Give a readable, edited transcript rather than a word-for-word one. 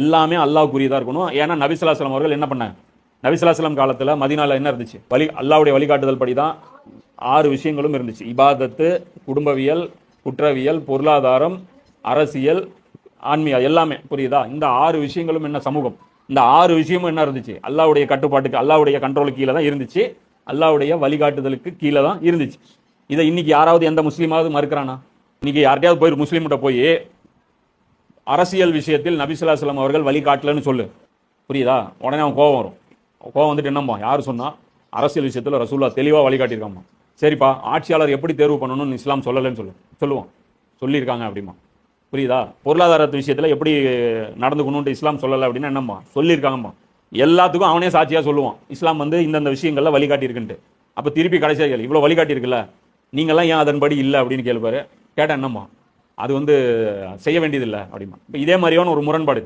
எல்லாமே அல்லாஹ்வுக்குரியதாக இருக்கணும். ஏன்னா நபிசுல்லாஸ்லாம் அவர்கள் என்ன பண்ணாங்க? நபிசுல்லாஸ்லாம் காலத்தில் மதீனால என்ன இருந்துச்சு? அல்லாஹ்வுடைய வழிகாட்டுதல் படி தான் 6 விஷயங்களும் இருந்துச்சு. இபாதத்து, குடும்பவியல், குற்றவியல், பொருளாதாரம், அரசியல், ஆன்மீக, எல்லாமே. புரியுதா? இந்த 6 விஷயங்களும் என்ன சமூகம்? இந்த 6 விஷயமும் என்ன இருந்துச்சு? அல்லாஹ்வுடைய கட்டுப்பாட்டுக்கு, அல்லாஹ்வுடைய கண்ட்ரோலுக்கு கீழே தான் இருந்துச்சு. அல்லாஹ்வுடைய வழிகாட்டுதலுக்கு கீழே தான் இருந்துச்சு. இதை இன்னைக்கு யாராவது எந்த முஸ்லீமாவது மறுக்கிறானா? இன்னைக்கு யார்ட்டையாவது போய் முஸ்லீம்கிட்ட போய் அரசியல் விஷயத்தில் நபிசுல்லாஸ்லாம் அவர்கள் வழிகாட்டலன்னு சொல்லு, புரியுதா? உடனே அவன் கோவம் வரும். கோவம் வந்துட்டு என்னம்மா, யார் சொன்னா அரசியல் விஷயத்தில் ரசூல்லா தெளிவாக வழிகாட்டியிருக்காம்மா. சரிப்பா, ஆட்சியாளர் எப்படி தேர்வு பண்ணணும்னு இஸ்லாம் சொல்லலைன்னு சொல்லுவான். சொல்லியிருக்காங்க அப்படிமா. புரியுதா? பொருளாதார விஷயத்தில் எப்படி நடந்துக்கணும்னு இஸ்லாம் சொல்லலை அப்படின்னா என்னம்மா, சொல்லியிருக்காங்கம்மா. எல்லாத்துக்கும் அவனே சாட்சியாக சொல்லுவான், இஸ்லாம் இந்தந்த விஷயங்கள்ல வழிகாட்டியிருக்குன்ட்டு. அப்போ திருப்பி கடைசியாக இவ்வளோ வழிகாட்டியிருக்குல்ல, நீங்கள்லாம் ஏன் அதன்படி இல்லை அப்படின்னு கேள்வாரு. கேட்டேன், என்னம்மா அது செய்ய வேண்டியதில்லை அப்படிமா. இப்போ இதே மாதிரியான ஒரு முரண்பாடு.